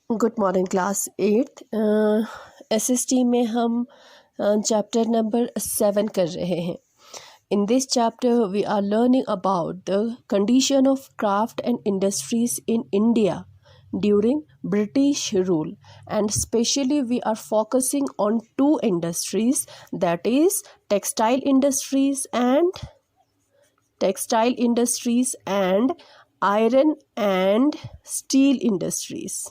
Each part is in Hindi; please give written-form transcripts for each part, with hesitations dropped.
Good morning class 8th SST में हम चैप्टर नंबर 7 कर रहे हैं. In this chapter we are learning about the condition of craft and industries in India during British rule, and especially we are focusing on two industries, that is textile industries and iron and steel industries.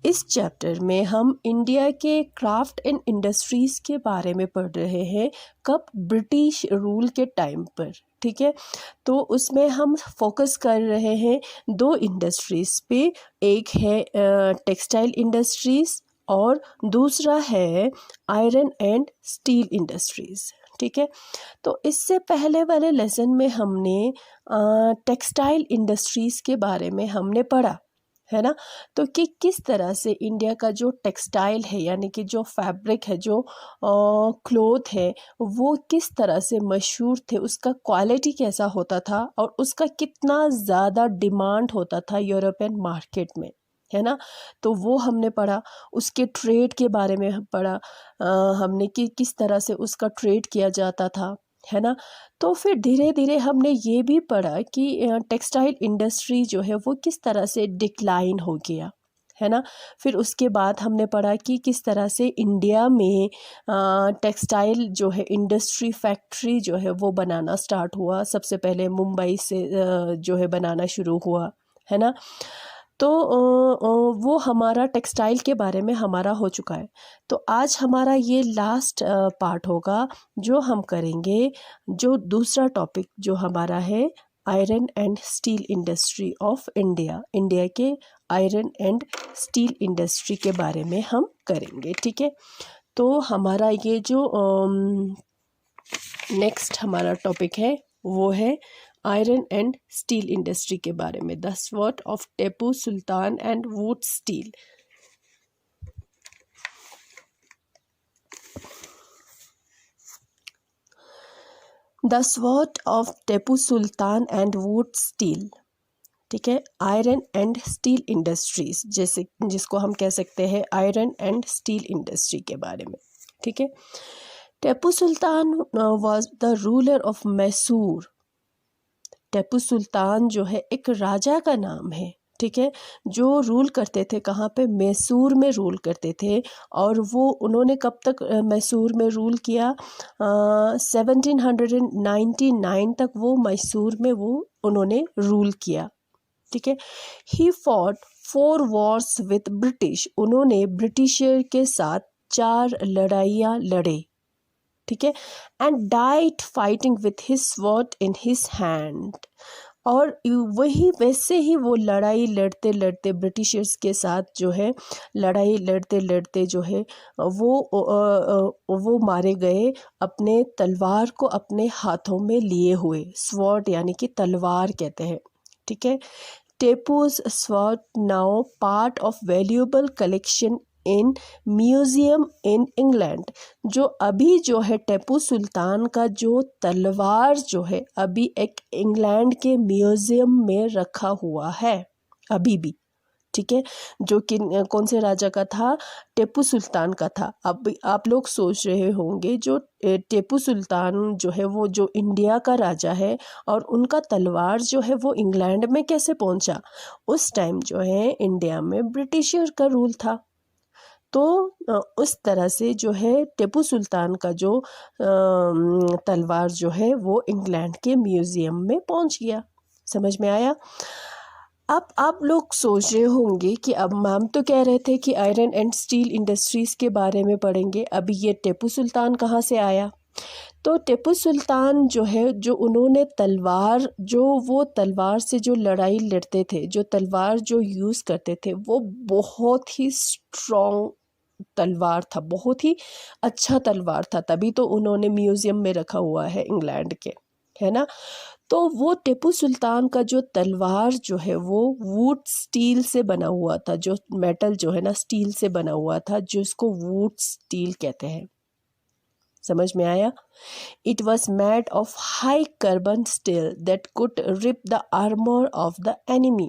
इस चैप्टर में हम इंडिया के क्राफ्ट एंड इंडस्ट्रीज़ के बारे में पढ़ रहे हैं, कब ब्रिटिश रूल के टाइम पर. ठीक है, तो उसमें हम फोकस कर रहे हैं दो इंडस्ट्रीज़ पे. एक है टेक्सटाइल इंडस्ट्रीज़ और दूसरा है आयरन एंड स्टील इंडस्ट्रीज़. ठीक है, तो इससे पहले वाले लेसन में हमने टेक्सटाइल इंडस्ट्रीज़ के बारे में हमने पढ़ा है ना. तो कि किस तरह से इंडिया का जो टेक्सटाइल है यानी कि जो फैब्रिक है, जो क्लोथ है, वो किस तरह से मशहूर थे, उसका क्वालिटी कैसा होता था और उसका कितना ज़्यादा डिमांड होता था यूरोपियन मार्केट में, है ना. तो वो हमने पढ़ा. उसके ट्रेड के बारे में पढ़ा हमने कि किस तरह से उसका ट्रेड किया जाता था, है ना. तो फिर धीरे धीरे हमने ये भी पढ़ा कि टेक्सटाइल इंडस्ट्री जो है वो किस तरह से डिक्लाइन हो गया, है ना. फिर उसके बाद हमने पढ़ा कि किस तरह से इंडिया में टेक्सटाइल जो है इंडस्ट्री फैक्ट्री जो है वो बनाना स्टार्ट हुआ. सबसे पहले मुंबई से जो है बनाना शुरू हुआ, है ना. तो वो हमारा टेक्सटाइल के बारे में हमारा हो चुका है. तो आज हमारा ये लास्ट पार्ट होगा जो हम करेंगे, जो दूसरा टॉपिक जो हमारा है iron and steel industry of India. India के आयरन एंड स्टील इंडस्ट्री के बारे में हम करेंगे. ठीक है, तो हमारा ये जो नेक्स्ट हमारा टॉपिक है वो है आयरन एंड स्टील इंडस्ट्री के बारे में. The sword of Tipu Sultan and wootz steel. The sword of Tipu Sultan and wootz steel. ठीक है, आयरन एंड स्टील इंडस्ट्रीज, जैसे जिसको हम कह सकते हैं आयरन एंड स्टील इंडस्ट्री के बारे में. ठीक है, Tipu Sultan was the ruler of Mysore. Tipu Sultan जो है एक राजा का नाम है. ठीक है, जो रूल करते थे कहाँ पे, मैसूर में रूल करते थे. और वो उन्होंने कब तक मैसूर में रूल किया, 1799 तक वो मैसूर में वो उन्होंने रूल किया. ठीक है, he fought 4 Wars with British. उन्होंने ब्रिटिशर के साथ 4 लड़ाइयाँ लड़े. ठीक है, and diet fighting with his sword in his hand. और वही वैसे ही वो लड़ाई लड़ते लड़ते ब्रिटिशर्स के साथ जो है लड़ाई लड़ते लड़ते जो है वो मारे गए, अपने तलवार को अपने हाथों में लिए हुए. स्वॉर्ड यानी कि तलवार कहते हैं. ठीक है, Tipu's sword now part of valuable collection in museum in England. जो अभी जो है टेपू सुल्तान का जो तलवार जो है अभी एक इंग्लैंड के म्यूज़ियम में रखा हुआ है अभी भी. ठीक है, जो कि कौन से राजा का था, टेपू सुल्तान का था. अब आप लोग सोच रहे होंगे जो टेपू सुल्तान जो है वो जो इंडिया का राजा है और उनका तलवार जो है वो इंग्लैंड में कैसे पहुंचा. उस टाइम जो है इंडिया में ब्रिटिशर का रूल था. तो उस तरह से जो है टेपू सुल्तान का जो तलवार जो है वो इंग्लैंड के म्यूज़ियम में पहुंच गया. समझ में आया. अब आप लोग सोच रहे होंगे कि अब मैम तो कह रहे थे कि आयरन एंड स्टील इंडस्ट्रीज़ के बारे में पढ़ेंगे, अभी ये टेपू सुल्तान कहाँ से आया. तो टेपू सुल्तान जो है, जो उन्होंने तलवार, जो वो तलवार से जो लड़ाई लड़ते थे, जो तलवार जो यूज़ करते थे, वो बहुत ही स्ट्रॉन्ग तलवार था, बहुत ही अच्छा तलवार था. तभी तो उन्होंने म्यूज़ियम में रखा हुआ है इंग्लैंड के, है ना. तो वो टेपू सुल्तान का जो तलवार जो है वो वुड स्टील से बना हुआ था. जो मेटल जो है ना स्टील से बना हुआ था, जिसको वुड स्टील कहते हैं. समझ में आया. It was made of high carbon steel that could rip the armor of the enemy.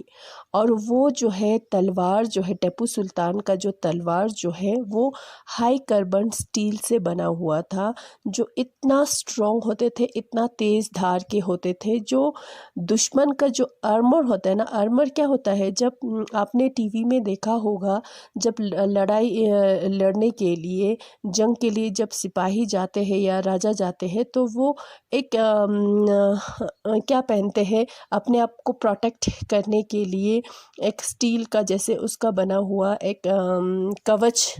और वो जो है तलवार जो है, टीपू सुल्तान का जो तलवार जो है वो हाई कार्बन स्टील से बना हुआ था, जो इतना स्ट्रॉन्ग होते थे, इतना तेज़ धार के होते थे। जो दुश्मन का जो आर्मर होता है ना, आर्मर क्या होता है, जब आपने टीवी में देखा होगा, जब लड़ाई लड़ने के लिए, जंग के लिए जब सिपाही जाते हैं या राजा जाते हैं तो वो एक क्या पहनते हैं, अपने आप को प्रोटेक्ट करने के लिए एक स्टील का जैसे उसका बना हुआ एक कवच,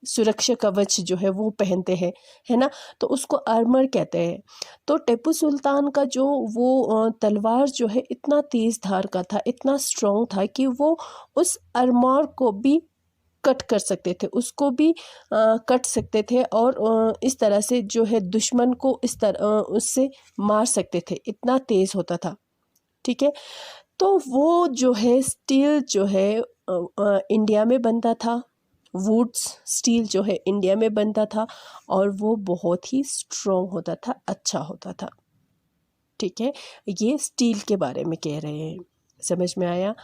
सुरक्षा कवच जो है वो पहनते हैं, है ना, तो उसको आर्मर कहते हैं। तो टीपू सुल्तान का जो वो तलवार जो है इतना तेज़ धार का था, इतना स्ट्रॉन्ग था कि वो उस आर्मर को भी कट कर सकते थे, उसको भी कट सकते थे और इस तरह से जो है दुश्मन को इस तरह उससे मार सकते थे, इतना तेज़ होता था। ठीक है, तो वो जो है स्टील जो है इंडिया में बनता था, वुड्स स्टील जो है इंडिया में बनता था और वो बहुत ही स्ट्रॉन्ग होता था, अच्छा होता था। ठीक है, ये स्टील के बारे में कह रहे हैं, समझ में आया।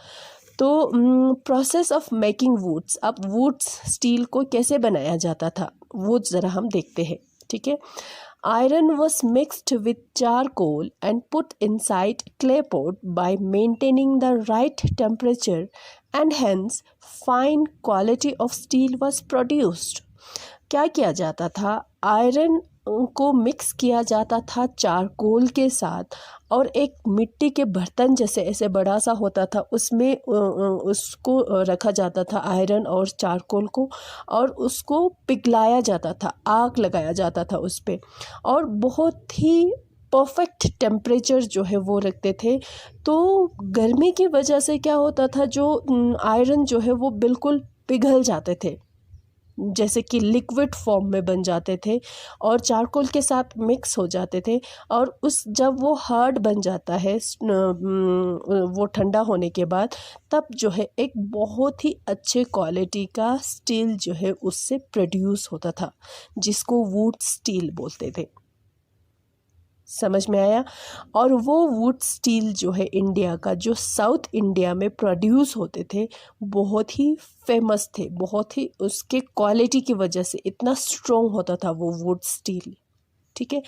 तो प्रोसेस ऑफ मेकिंग वुड्स, अब वुड्स स्टील को कैसे बनाया जाता था वो ज़रा हम देखते हैं। ठीक है, iron was mixed with charcoal and put inside clay pot by maintaining the right temperature and hence fine quality of steel was produced. क्या किया जाता था, आयरन को मिक्स किया जाता था चारकोल के साथ और एक मिट्टी के बर्तन जैसे ऐसे बड़ा सा होता था, उसमें उसको रखा जाता था आयरन और चारकोल को, और उसको पिघलाया जाता था, आग लगाया जाता था उस पर, और बहुत ही परफेक्ट टेम्परेचर जो है वो रखते थे। तो गर्मी की वजह से क्या होता था, जो आयरन जो है वो बिल्कुल पिघल जाते थे, जैसे कि लिक्विड फॉर्म में बन जाते थे और चारकोल के साथ मिक्स हो जाते थे, और उस जब वो हार्ड बन जाता है वो ठंडा होने के बाद, तब जो है एक बहुत ही अच्छे क्वालिटी का स्टील जो है उससे प्रोड्यूस होता था, जिसको वुड स्टील बोलते थे। समझ में आया। और वो वुड स्टील जो है इंडिया का, जो साउथ इंडिया में प्रोड्यूस होते थे, बहुत ही फेमस थे, बहुत ही उसके क्वालिटी की वजह से इतना स्ट्रॉन्ग होता था वो वुड स्टील। ठीक है,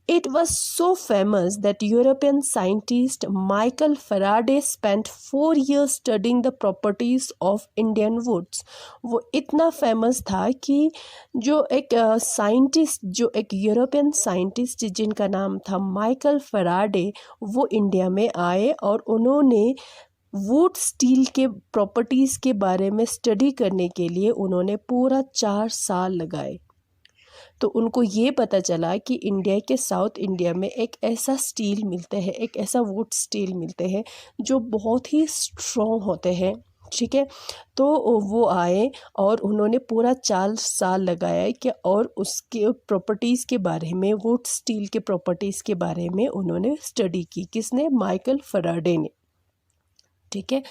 it was so famous that European scientist Michael Faraday spent 4 years studying the properties of Indian woods. वो इतना फेमस था कि जो एक साइंटिस्ट, जो एक यूरोपियन साइंटिस्ट जिनका नाम था माइकल फैराडे, वो इंडिया में आए और उन्होंने वुड स्टील के प्रॉपर्टीज़ के बारे में स्टडी करने के लिए उन्होंने पूरा 4 साल लगाए। तो उनको ये पता चला कि इंडिया के साउथ इंडिया में एक ऐसा स्टील मिलते हैं, एक ऐसा वुड स्टील मिलते हैं जो बहुत ही स्ट्रॉन्ग होते हैं। ठीक है, तो वो आए और उन्होंने पूरा 4 साल लगाया कि और उसके प्रॉपर्टीज़ के बारे में, वुड स्टील के प्रॉपर्टीज़ के बारे में उन्होंने स्टडी की। किसने? माइकल फैराडे ने। ठीक है,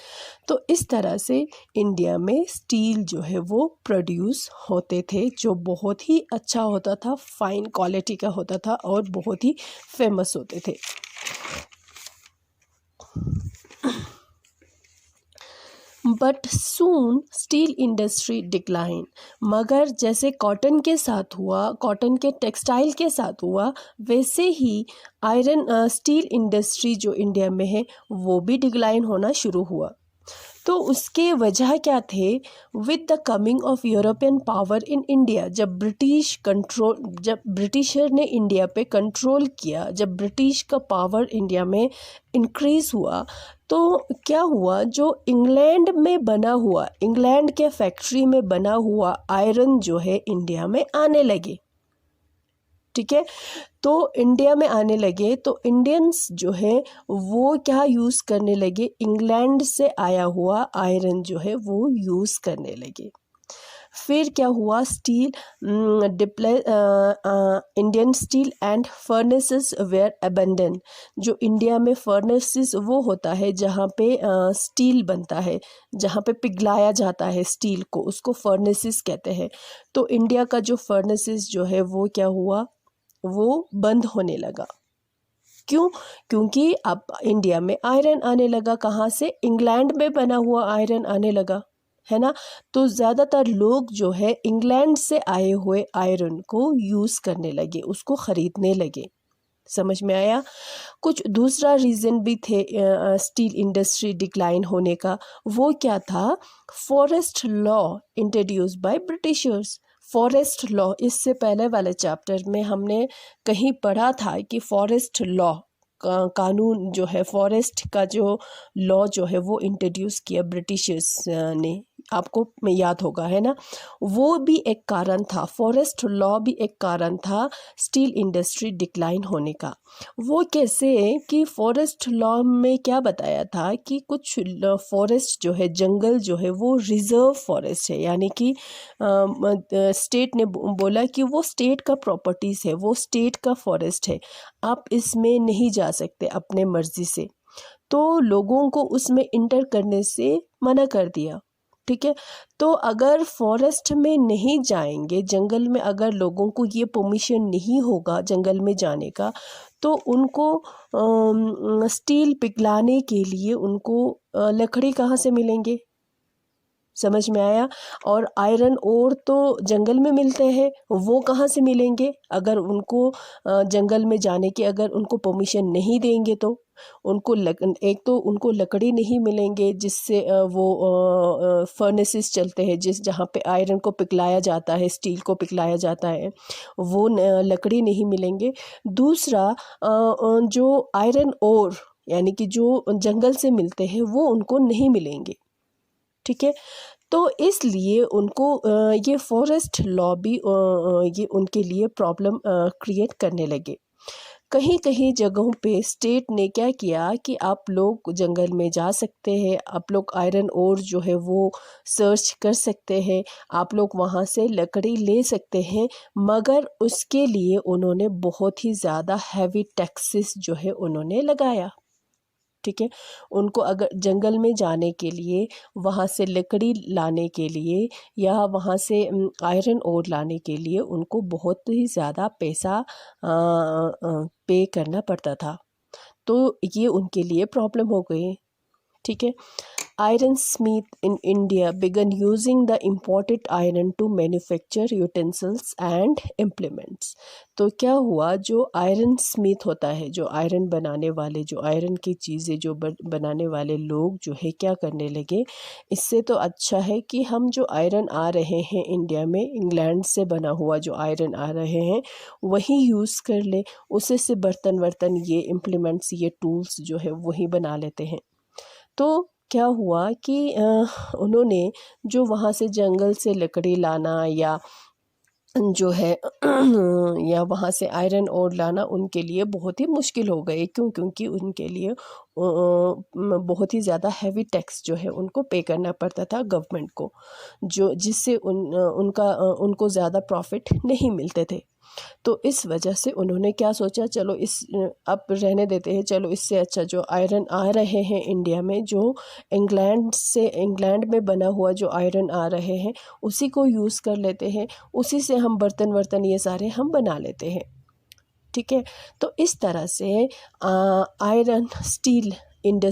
तो इस तरह से इंडिया में स्टील जो है वो प्रोड्यूस होते थे, जो बहुत ही अच्छा होता था, फाइन क्वालिटी का होता था और बहुत ही फेमस होते थे। But soon steel industry decline, मगर जैसे कॉटन के साथ हुआ, कॉटन के टेक्सटाइल के साथ हुआ, वैसे ही आयरन स्टील इंडस्ट्री जो इंडिया में है वो भी डिक्लाइन होना शुरू हुआ। तो उसके वजह क्या थे? With the coming of European power in India, जब ब्रिटिशर ने इंडिया पे कंट्रोल किया, जब ब्रिटिश का पावर इंडिया में इंक्रीज़ हुआ, तो क्या हुआ, जो इंग्लैंड में बना हुआ, इंग्लैंड के फैक्ट्री में बना हुआ आयरन जो है इंडिया में आने लगे। ठीक है, तो इंडिया में आने लगे तो इंडियंस जो है वो क्या यूज़ करने लगे, इंग्लैंड से आया हुआ आयरन जो है वो यूज़ करने लगे। फिर क्या हुआ, steel Indian steel and furnaces were abandon. जो इंडिया में फर्नेसेस वो होता है जहाँ पे स्टील बनता है, जहाँ पे पिघलाया जाता है स्टील को, उसको फर्नेसेस कहते हैं। तो इंडिया का जो फर्नेसेस जो है वो क्या हुआ, वो बंद होने लगा। क्यों? क्योंकि अब इंडिया में आयरन आने लगा। कहाँ से? इंग्लैंड में बना हुआ आयरन आने लगा, है ना। तो ज़्यादातर लोग जो है इंग्लैंड से आए हुए आयरन को यूज़ करने लगे, उसको ख़रीदने लगे। समझ में आया? कुछ दूसरा रीज़न भी थे स्टील इंडस्ट्री डिक्लाइन होने का। वो क्या था? Forest law introduce by Britishers. Forest law, इससे पहले वाले चैप्टर में हमने कहीं पढ़ा था कि फॉरेस्ट लॉ कानून जो है, फॉरेस्ट का जो लॉ जो है वो इंट्रोड्यूस किया ब्रिटिशर्स ने, आपको याद होगा, है ना। वो भी एक कारण था, फॉरेस्ट लॉ भी एक कारण था स्टील इंडस्ट्री डिक्लाइन होने का। वो कैसे? कि फॉरेस्ट लॉ में क्या बताया था कि कुछ फॉरेस्ट जो है, जंगल जो है वो रिजर्व फॉरेस्ट है, यानी कि स्टेट ने बोला कि वो स्टेट का प्रॉपर्टीज़ है, वो स्टेट का फॉरेस्ट है, आप इसमें नहीं जा सकते अपने मर्ज़ी से। तो लोगों को उसमें इंटर करने से मना कर दिया। ठीक है। तो अगर फॉरेस्ट में नहीं जाएंगे, जंगल में अगर लोगों को ये परमिशन नहीं होगा जंगल में जाने का, तो उनको स्टील पिघलाने के लिए उनको लकड़ी कहाँ से मिलेंगे? समझ में आया? और आयरन ओर तो जंगल में मिलते हैं, वो कहाँ से मिलेंगे? अगर उनको जंगल में जाने की अगर उनको परमिशन नहीं देंगे तो उनको एक तो उनको लकड़ी नहीं मिलेंगे जिससे वो फर्नेसेस चलते हैं, जहाँ पे आयरन को पिघलाया जाता है, स्टील को पिघलाया जाता है, वो लकड़ी नहीं मिलेंगे। दूसरा जो आयरन ओर यानी कि जो जंगल से मिलते हैं वो उनको नहीं मिलेंगे। ठीक है। तो इसलिए उनको ये फॉरेस्ट लॉ भी ये उनके लिए प्रॉब्लम क्रिएट करने लगे। कहीं कहीं जगहों पे स्टेट ने क्या किया कि आप लोग जंगल में जा सकते हैं, आप लोग आयरन ओर जो है वो सर्च कर सकते हैं, आप लोग वहाँ से लकड़ी ले सकते हैं, मगर उसके लिए उन्होंने बहुत ही ज़्यादा हैवी टैक्सेस जो है उन्होंने लगाया। ठीक है। उनको अगर जंगल में जाने के लिए, वहाँ से लकड़ी लाने के लिए या वहाँ से आयरन ओर लाने के लिए उनको बहुत ही ज़्यादा पैसा पे करना पड़ता था। तो ये उनके लिए प्रॉब्लम हो गई। ठीक है। Iron smith in India began using the imported iron to manufacture utensils and implements। तो क्या हुआ? जो आयरन स्मिथ होता है, जो आयरन बनाने वाले, जो आयरन की चीज़ें जो बनाने वाले लोग जो है क्या करने लगे, इससे तो अच्छा है कि हम जो आयरन आ रहे हैं इंडिया में, इंग्लैंड से बना हुआ जो आयरन आ रहे हैं वही यूज़ कर ले, उसे से बर्तन वर्तन, ये इम्प्लीमेंट्स, ये टूल्स जो है वही बना लेते हैं। तो क्या हुआ कि उन्होंने जो वहाँ से जंगल से लकड़ी लाना या जो है या वहाँ से आयरन ओर लाना उनके लिए बहुत ही मुश्किल हो गए। क्यों? क्योंकि उनके लिए बहुत ही ज़्यादा हैवी टैक्स जो है उनको पे करना पड़ता था गवर्नमेंट को, जो जिससे उनको ज़्यादा प्रॉफिट नहीं मिलते थे। तो इस वजह से उन्होंने क्या सोचा, चलो अब रहने देते हैं, चलो इससे अच्छा जो आयरन आ रहे हैं इंडिया में, जो इंग्लैंड में बना हुआ जो आयरन आ रहे हैं उसी को यूज़ कर लेते हैं, उसी से हम बर्तन वर्तन ये सारे हम बना लेते हैं। ठीक है। तो इस तरह से आयरन एंड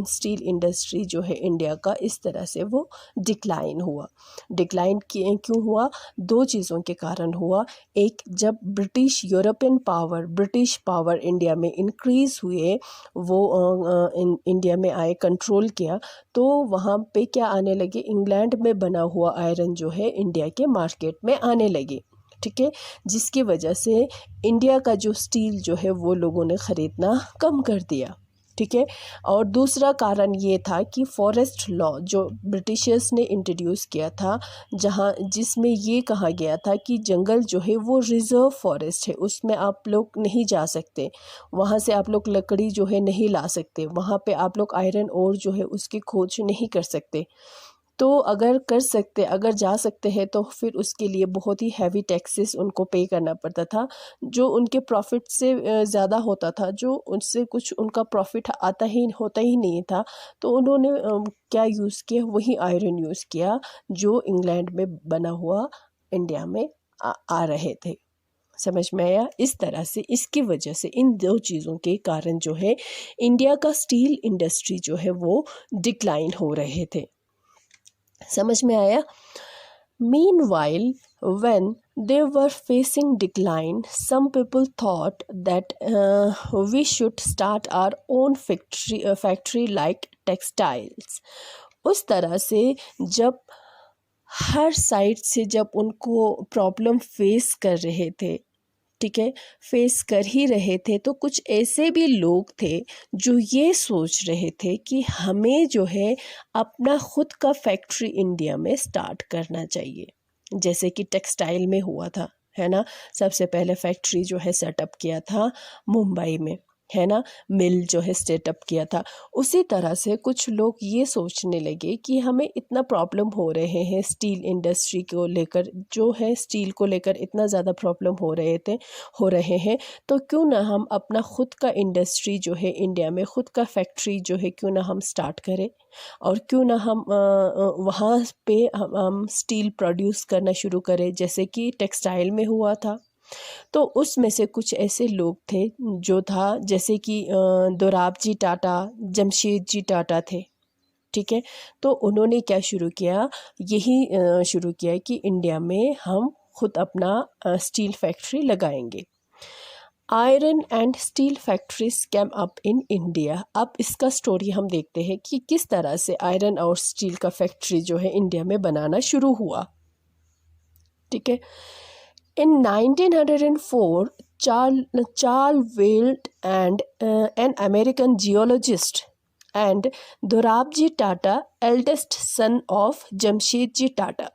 स्टील इंडस्ट्री जो है इंडिया का, इस तरह से वो डिक्लाइन हुआ। डिक्लाइन क्यों हुआ? दो चीज़ों के कारण हुआ। एक, जब ब्रिटिश पावर इंडिया में इंक्रीज़ हुए, वो इंडिया में आए, कंट्रोल किया, तो वहाँ पे क्या आने लगे, इंग्लैंड में बना हुआ आयरन जो है इंडिया के मार्केट में आने लगे। ठीक है। जिसकी वजह से इंडिया का जो स्टील जो है वो लोगों ने ख़रीदना कम कर दिया। ठीक है। और दूसरा कारण ये था कि फॉरेस्ट लॉ जो ब्रिटिशर्स ने इंट्रोड्यूस किया था, जिसमें ये कहा गया था कि जंगल जो है वो रिज़र्व फॉरेस्ट है, उसमें आप लोग नहीं जा सकते, वहाँ से आप लोग लकड़ी जो है नहीं ला सकते, वहाँ पे आप लोग आयरन ओर जो है उसकी खोज नहीं कर सकते। तो अगर जा सकते हैं तो फिर उसके लिए बहुत ही हैवी टैक्सेस उनको पे करना पड़ता था, जो उनके प्रॉफिट से ज़्यादा होता था, जो उनसे कुछ उनका प्रॉफिट होता ही नहीं था। तो उन्होंने क्या यूज़ किया, वही आयरन यूज़ किया जो इंग्लैंड में बना हुआ इंडिया में आ रहे थे। समझ में आया? इस तरह से इसकी वजह से इन दो चीज़ों के कारण जो है इंडिया का स्टील इंडस्ट्री जो है वो डिक्लाइन हो रहे थे। समझ में आया? Meanwhile, when they were facing decline, some people thought that we should start our own factory like textiles. उस तरह से जब हर साइड से जब उनको प्रॉब्लम फेस कर रहे थे, ठीक है, फेस कर ही रहे थे, तो कुछ ऐसे भी लोग थे जो ये सोच रहे थे कि हमें जो है अपना खुद का फैक्ट्री इंडिया में स्टार्ट करना चाहिए, जैसे कि टेक्सटाइल में हुआ था, है ना। सबसे पहले फैक्ट्री जो है सेटअप किया था मुंबई में, है ना, मिल जो है सेटअप किया था। उसी तरह से कुछ लोग ये सोचने लगे कि हमें इतना प्रॉब्लम हो रहे हैं स्टील इंडस्ट्री को लेकर, जो है स्टील को लेकर इतना ज़्यादा प्रॉब्लम हो रहे हैं, तो क्यों ना हम अपना खुद का इंडस्ट्री जो है इंडिया में, खुद का फैक्ट्री जो है क्यों ना हम स्टार्ट करें, और क्यों ना हम वहाँ पे हम स्टील प्रोड्यूस करना शुरू करें, जैसे कि टेक्सटाइल में हुआ था। तो उसमें से कुछ ऐसे लोग थे जो था, जैसे कि दोराबजी टाटा, जमशेद जी टाटा थे, ठीक है। तो उन्होंने क्या शुरू किया, यही शुरू किया कि इंडिया में हम खुद अपना स्टील फैक्ट्री लगाएंगे। Iron and steel factories cam up in India. अब इसका स्टोरी हम देखते हैं कि किस तरह से आयरन और स्टील का फैक्ट्री जो है इंडिया में बनाना शुरू हुआ, ठीक है। In 1904, Charles Weld and an American geologist and Dorabji Tata, eldest son of Jamshedji Tata,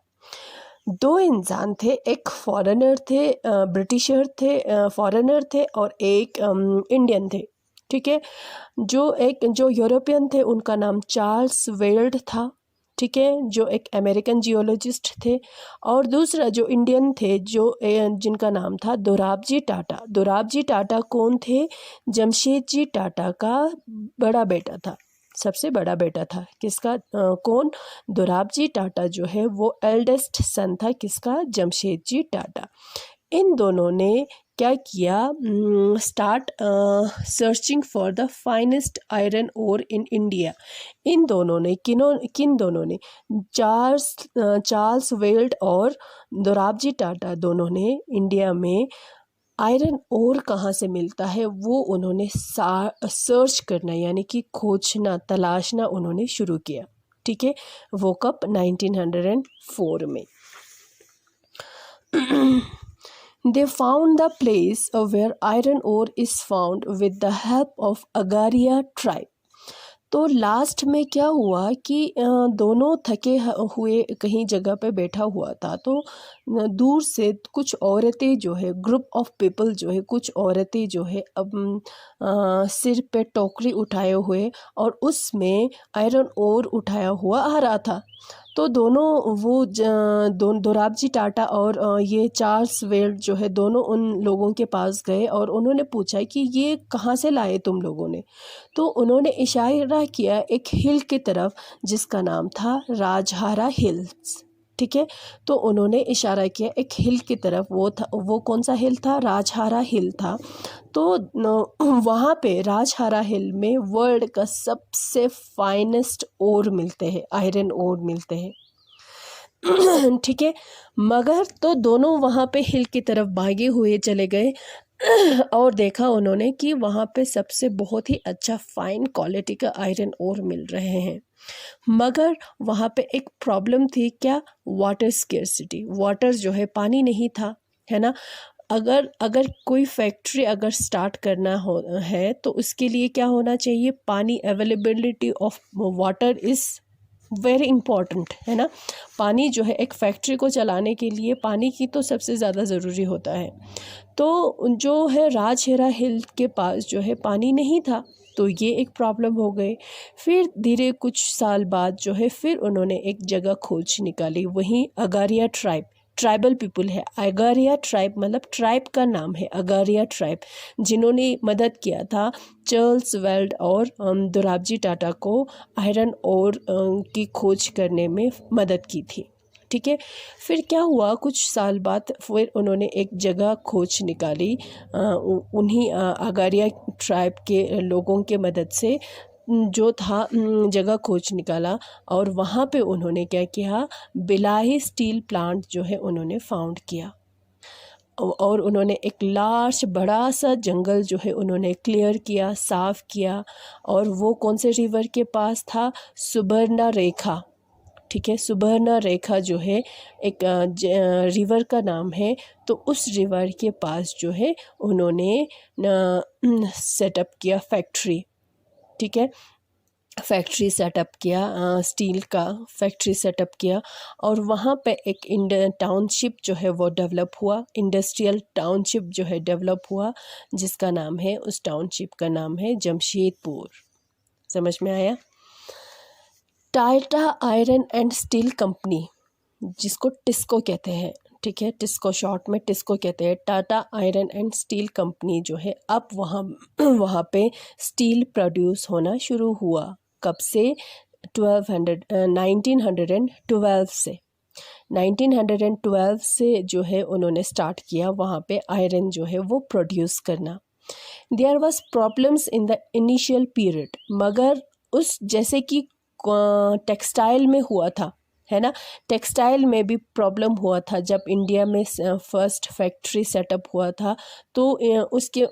दो इंसान थे, एक फॉरेनर थे, ब्रिटिशर थे, फॉरेनर थे, और एक इंडियन थे, ठीक है। जो यूरोपियन थे उनका नाम चार्ल्स वेल्ड था, ठीक है, जो एक अमेरिकन जियोलॉजिस्ट थे, और दूसरा जो इंडियन थे जिनका नाम था दोराबजी टाटा। दोराबजी टाटा कौन थे? जमशेद जी टाटा का बड़ा बेटा था, सबसे बड़ा बेटा था। किसका? कौन? दोराबजी टाटा जो है वो एल्डेस्ट सन था, किसका? जमशेद जी टाटा। इन दोनों ने क्या किया? Start searching for the finest iron ore in India. इन दोनों ने किन दोनों ने? चार्ल्स वेल्ड और दोराबजी टाटा दोनों ने इंडिया में आयरन ओर कहाँ से मिलता है वो उन्होंने सर्च करना, यानी कि खोजना, तलाशना उन्होंने शुरू किया, ठीक है। वो कब? 1904 में। They found the place where iron ore is found with the help of Agaria tribe. तो लास्ट में क्या हुआ कि दोनों थके हुए कहीं जगह पे बैठा हुआ था, तो दूर से कुछ औरतें जो है, ग्रुप ऑफ पीपल जो है, कुछ औरतें जो है अब सिर पे टोकरी उठाए हुए और उसमें आयरन ओर उठाया हुआ आ रहा था। तो दोनों दोराबजी टाटा और ये चार्ल्स वेल्ड जो है, दोनों उन लोगों के पास गए और उन्होंने पूछा कि ये कहाँ से लाए तुम लोगों ने। तो उन्होंने इशारा किया एक हिल की तरफ जिसका नाम था राजहारा हिल्स, ठीक है। तो उन्होंने इशारा किया एक हिल की तरफ, वो कौन सा हिल था? राजहारा हिल था। तो वहाँ पे राजहारा हिल में वर्ल्ड का सबसे फाइनेस्ट ओर मिलते हैं, आयरन ओर मिलते हैं, ठीक है। मगर तो दोनों वहाँ पे हिल की तरफ भागे हुए चले गए और देखा उन्होंने कि वहाँ पे सबसे बहुत ही अच्छा फाइन क्वालिटी का आयरन ओर मिल रहे हैं। मगर वहाँ पे एक प्रॉब्लम थी, क्या? Water scarcity. वाटर जो है, पानी नहीं था, है ना। अगर कोई फैक्ट्री अगर स्टार्ट करना है तो उसके लिए क्या होना चाहिए? पानी, availability of water is very important, है ना। पानी जो है एक फैक्ट्री को चलाने के लिए पानी की तो सबसे ज़्यादा ज़रूरी होता है। तो जो है राजहेरा हिल के पास जो है पानी नहीं था, तो ये एक प्रॉब्लम हो गई। फिर धीरे कुछ साल बाद जो है फिर उन्होंने एक जगह खोज निकाली, वहीं अगारिया ट्राइबल पीपल है। अगारिया ट्राइब मतलब ट्राइब का नाम है अगारिया ट्राइब, जिन्होंने मदद किया था चार्ल्स वेल्ड और दोराबजी टाटा को आयरन ओर की खोज करने में मदद की थी, ठीक है। फिर क्या हुआ, कुछ साल बाद फिर उन्होंने एक जगह खोज निकाली, उन्हीं आगारिया ट्राइब के लोगों के मदद से जो था जगह खोज निकाला, और वहाँ पे उन्होंने क्या किया, बिलाही स्टील प्लांट जो है उन्होंने फाउंड किया, और उन्होंने एक लार्ज बड़ा सा जंगल जो है उन्होंने क्लियर किया, साफ़ किया, और वो कौन से रिवर के पास था, सुबर्णा रेखा। ठीक है, सुबर्णा रेखा जो है एक रिवर का नाम है, तो उस रिवर के पास जो है उन्होंने सेटअप किया फैक्ट्री। ठीक है, फैक्ट्री सेटअप किया, स्टील का फैक्ट्री सेटअप किया, और वहाँ पे एक टाउनशिप जो है वो डेवलप हुआ, इंडस्ट्रियल टाउनशिप जो है डेवलप हुआ, जिसका नाम है, उस टाउनशिप का नाम है जमशेदपुर। समझ में आया। Tata iron and steel company, जिसको टिस्को कहते हैं, ठीक है, टिस्को शॉर्ट में टिस्को कहते हैं, Tata iron and steel company जो है अब वहाँ पे स्टील प्रोड्यूस होना शुरू हुआ। कब से, 1912 से 1912 से जो है उन्होंने स्टार्ट किया वहाँ पे आयरन जो है वो प्रोड्यूस करना। There was problems in the initial period, मगर उस जैसे कि टेक्सटाइल में हुआ था, है ना, टेक्सटाइल में भी प्रॉब्लम हुआ था जब इंडिया में फर्स्ट फैक्ट्री सेटअप हुआ था, तो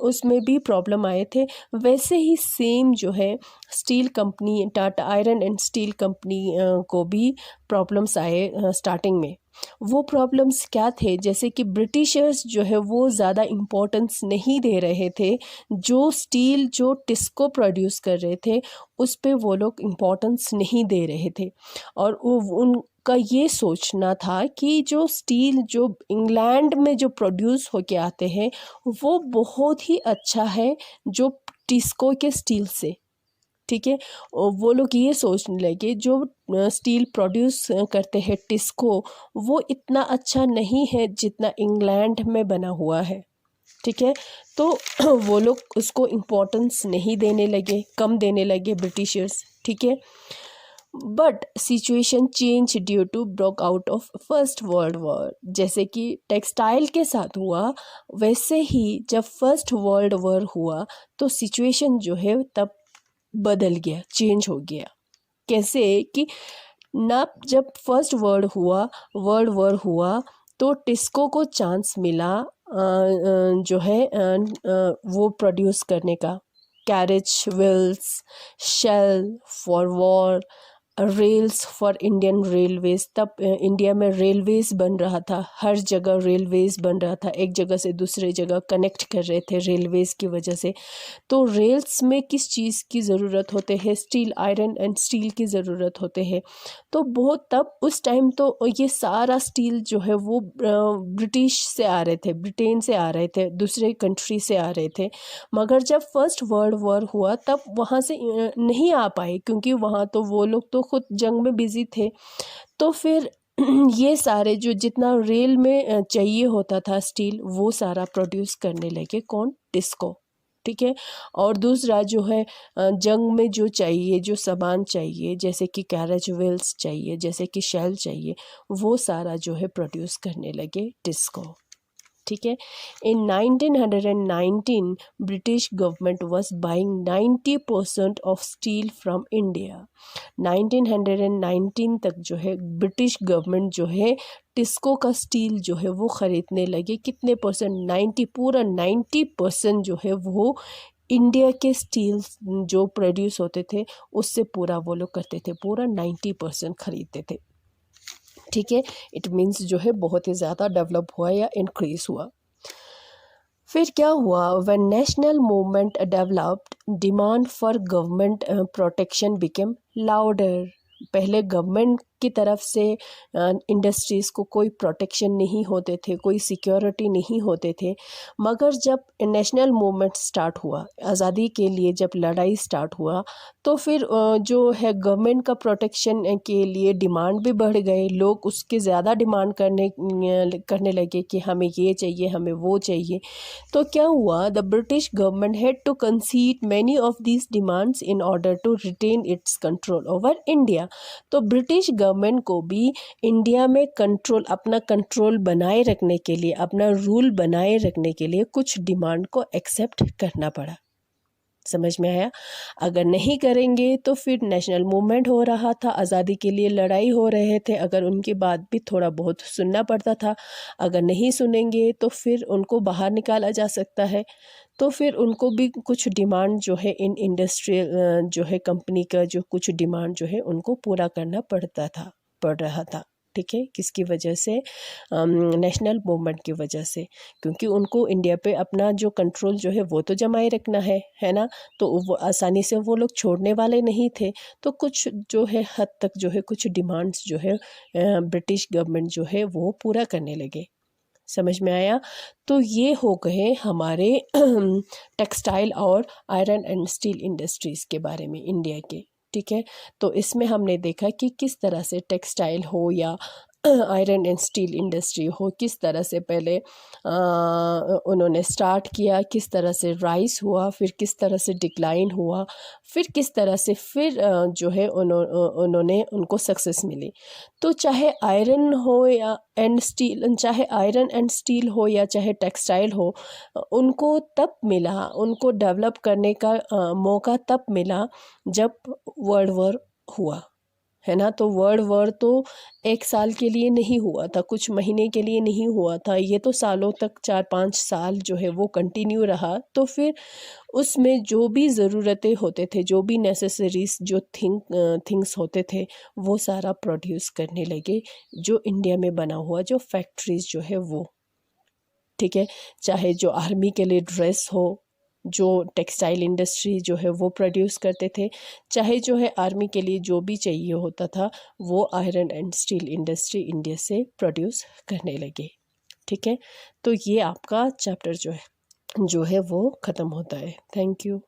उसमें भी प्रॉब्लम आए थे। वैसे ही सेम जो है steel company, Tata iron and steel company को भी प्रॉब्लम्स आए स्टार्टिंग में। वो प्रॉब्लम्स क्या थे, जैसे कि ब्रिटिशर्स जो है वो ज़्यादा इम्पोर्टेंस नहीं दे रहे थे, जो स्टील जो टिस्को प्रोड्यूस कर रहे थे उस पे वो लोग इम्पोर्टेंस नहीं दे रहे थे, और उनका ये सोचना था कि जो स्टील जो इंग्लैंड में जो प्रोड्यूस होके आते हैं वो बहुत ही अच्छा है जो टिस्को के स्टील से। ठीक है, वो लोग ये सोचने लगे जो स्टील प्रोड्यूस करते हैं टिस्को, वो इतना अच्छा नहीं है जितना इंग्लैंड में बना हुआ है। ठीक है, तो वो लोग उसको इम्पोर्टेंस नहीं देने लगे, कम देने लगे ब्रिटिशर्स। ठीक है, but situation change due to break out of First World War. जैसे कि टेक्सटाइल के साथ हुआ, वैसे ही जब फर्स्ट वर्ल्ड वॉर हुआ तो सिचुएशन जो है तब बदल गया, चेंज हो गया। कैसे कि ना, जब फर्स्ट वर्ल्ड वॉर हुआ तो टिस्को को चांस मिला जो है वो प्रोड्यूस करने का, carriage wheels, shell for war, rails for Indian railways. तब इंडिया में रेलवेज बन रहा था, हर जगह रेलवेज बन रहा था, एक जगह से दूसरे जगह कनेक्ट कर रहे थे रेलवेज की वजह से। तो रेल्स में किस चीज़ की ज़रूरत होते हैं, स्टील, आयरन एंड स्टील की ज़रूरत होते हैं। तो बहुत तब उस टाइम तो ये सारा स्टील जो है वो ब्रिटिश से आ रहे थे, ब्रिटेन से आ रहे थे, दूसरे कंट्री से आ रहे थे। मगर जब फर्स्ट वर्ल्ड वॉर हुआ तब वहाँ से नहीं आ पाए, क्योंकि वहाँ तो वो लोग तो खुद जंग में बिजी थे। तो फिर ये सारे जो जितना रेल में चाहिए होता था स्टील, वो सारा प्रोड्यूस करने लगे कौन, टिस्को। ठीक है, और दूसरा जो है जंग में जो चाहिए, जो सामान चाहिए, जैसे कि कैरेज व्हील्स चाहिए, जैसे कि शेल चाहिए, वो सारा जो है प्रोड्यूस करने लगे टिस्को। ठीक है, इन 1919 British government was buying 90% of steel from India. 1919 तक जो है ब्रिटिश गवर्नमेंट जो है टिस्को का स्टील जो है वो ख़रीदने लगे। कितने परसेंट, 90, पूरा 90% जो है वो इंडिया के स्टील जो प्रोड्यूस होते थे उससे पूरा वो लोग करते थे, पूरा 90% ख़रीदते थे। ठीक है, इट मीन्स जो है बहुत ही ज़्यादा डेवलप हुआ या इंक्रीज़ हुआ। फिर क्या हुआ, when national movement developed, demand for government protection became louder. पहले गवर्नमेंट की तरफ से इंडस्ट्रीज़ को कोई प्रोटेक्शन नहीं होते थे, कोई सिक्योरिटी नहीं होते थे। मगर जब नेशनल मूवमेंट स्टार्ट हुआ, आज़ादी के लिए जब लड़ाई स्टार्ट हुआ, तो फिर जो है गवर्नमेंट का प्रोटेक्शन के लिए डिमांड भी बढ़ गए, लोग उसके ज़्यादा डिमांड करने लगे कि हमें ये चाहिए, हमें वो चाहिए। तो क्या हुआ, the British government had to concede many of these demands in order to retain its control over India. तो ब्रिटिश गवर्नमेंट को भी इंडिया में अपना कंट्रोल बनाए रखने के लिए, अपना रूल बनाए रखने के लिए कुछ डिमांड को एक्सेप्ट करना पड़ा। समझ में आया? अगर नहीं करेंगे तो फिर नेशनल मूवमेंट हो रहा था, आज़ादी के लिए लड़ाई हो रहे थे, अगर उनकी बात भी थोड़ा बहुत सुनना पड़ता था। अगर नहीं सुनेंगे तो फिर उनको बाहर निकाला जा सकता है। तो फिर उनको भी कुछ डिमांड जो है इन इंडस्ट्रियल जो है कंपनी का जो कुछ डिमांड जो है उनको पूरा करना पड़ रहा था। ठीक है, किसकी वजह से? नेशनल मूवमेंट की वजह से, क्योंकि उनको इंडिया पे अपना जो कंट्रोल जो है वो तो जमाए रखना है ना। तो वो आसानी से वो लोग छोड़ने वाले नहीं थे। तो कुछ जो है हद तक जो है कुछ डिमांड्स जो है ब्रिटिश गवर्नमेंट जो है वो पूरा करने लगे। समझ में आया? तो ये हो गए हमारे टेक्सटाइल और आयरन एंड स्टील इंडस्ट्रीज़ के बारे में इंडिया के। ठीक है, तो इसमें हमने देखा कि किस तरह से टेक्सटाइल हो या आयरन एंड स्टील इंडस्ट्री हो, किस तरह से पहले उन्होंने स्टार्ट किया, किस तरह से राइज हुआ, फिर किस तरह से डिक्लाइन हुआ, फिर किस तरह से फिर जो है उन्होंने उनको सक्सेस मिली। तो चाहे आयरन हो या एंड स्टील, चाहे आयरन एंड स्टील हो या चाहे टेक्सटाइल हो, उनको तब मिला, उनको डेवलप करने का मौका तब मिला जब वर्ल्ड वॉर हुआ, है ना। तो वर्ल्ड वॉर तो 1 साल के लिए नहीं हुआ था, कुछ महीने के लिए नहीं हुआ था, ये तो सालों तक 4-5 साल जो है वो कंटिन्यू रहा। तो फिर उसमें जो भी ज़रूरतें होते थे, जो भी नेसेसरीज जो थिंग्स होते थे, वो सारा प्रोड्यूस करने लगे जो इंडिया में बना हुआ जो फैक्ट्रीज जो है वो। ठीक है, चाहे जो आर्मी के लिए ड्रेस हो, जो टेक्सटाइल इंडस्ट्री जो है वो प्रोड्यूस करते थे, चाहे जो है आर्मी के लिए जो भी चाहिए होता था वो iron and steel industry India से प्रोड्यूस करने लगे। ठीक है, तो ये आपका चैप्टर जो है वो ख़त्म होता है। Thank you.